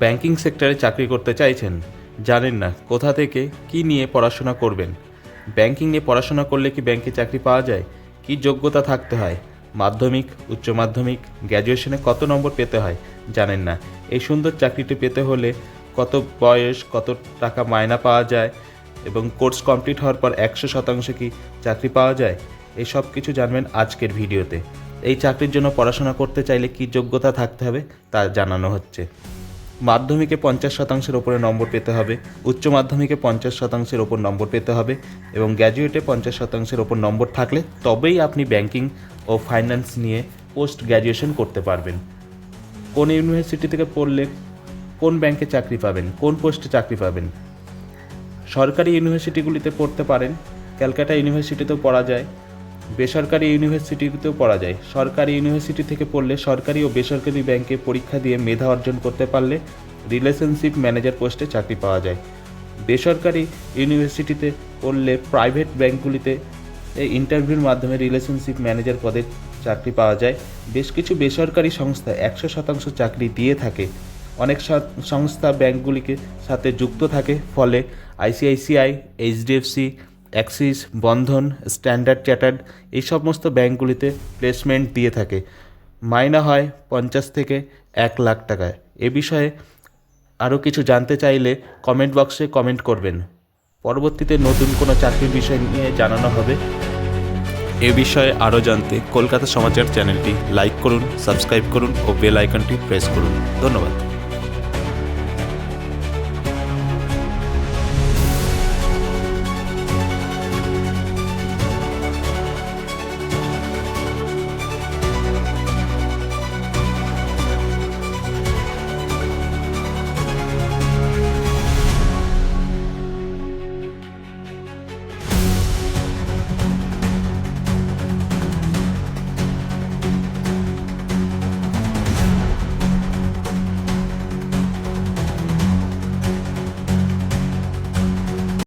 Banking সেক্টরে চাকরি করতে চাইছেন, জানেন না কোথা থেকে কি নিয়ে পড়াশোনা করবেন। ব্যাংকিং নিয়ে পড়াশোনা করলে কি ব্যাংকে চাকরি পাওয়া যায়? কি যোগ্যতা থাকতে হয়? মাধ্যমিক, উচ্চ মাধ্যমিক, গ্র্যাজুয়েশনে কত নম্বর পেতে হয় জানেন না। এই সুন্দর চাকরিটি পেতে হলে কত বয়স, কত টাকা মায়না পাওয়া যায় এবং কোর্স কমপ্লিট হওয়ার পর 100% কি চাকরি পাওয়া যায়, এই সব কিছু জানবেন আজকের ভিডিওতে। এই চাকরির জন্য পড়াশোনা করতে চাইলে কি যোগ্যতা থাকতে হবে তা জানানো হচ্ছে। মাধ্যমিকে 50%-এর ওপরে নম্বর পেতে হবে, উচ্চ মাধ্যমিকে 50%-এর ওপর নম্বর পেতে হবে এবং গ্র্যাজুয়েটে 50%-এর ওপর নম্বর থাকলে তবেই আপনি ব্যাংকিং ও ফাইন্যান্স নিয়ে পোস্ট গ্র্যাজুয়েশন করতে পারবেন। কোন ইউনিভার্সিটি থেকে পড়লে কোন ব্যাংকে চাকরি পাবেন, কোন পোস্টে চাকরি পাবেন? সরকারি ইউনিভার্সিটিগুলিতে পড়তে পারেন, ক্যালকাটা ইউনিভার্সিটিতেও পড়া যায়, বেসরকারি ইউনিভার্সিটিতেও পড়া যায়। সরকারি ইউনিভার্সিটি থেকে পড়লে সরকারি ও বেসরকারি ব্যাংকে পরীক্ষা দিয়ে মেধা অর্জন করতে পারলে রিলেশনশিপ ম্যানেজার পোস্টে চাকরি পাওয়া যায়। বেসরকারি ইউনিভার্সিটিতে পড়লে প্রাইভেট ব্যাংকগুলিতে এই ইন্টারভিউর মাধ্যমে রিলেশনশিপ ম্যানেজার পদে চাকরি পাওয়া যায়। বেশ কিছু বেসরকারি সংস্থা 100% চাকরি দিয়ে থাকে। অনেক সংস্থা ব্যাংকগুলিকে সাথে যুক্ত থাকে, ফলে আইসিআইসিআই, এইচডিএফসি, অ্যাক্সিস, বন্ধন, স্ট্যান্ডার্ড চার্টার্ড এই সমস্ত ব্যাংকগুলিতে প্লেসমেন্ট দিয়ে থাকে। মাইনা হয় 50 থেকে 1 লাখ টাকায়। এ বিষয়ে আরও কিছু জানতে চাইলে কমেন্ট বক্সে কমেন্ট করবেন। পরবর্তীতে নতুন কোনো চাকরির বিষয় নিয়ে জানানো হবে। এ বিষয়ে আরও জানতে কলকাতা সমাচার চ্যানেলটি লাইক করুন, সাবস্ক্রাইব করুন ও বেল আইকনটি প্রেস করুন। ধন্যবাদ।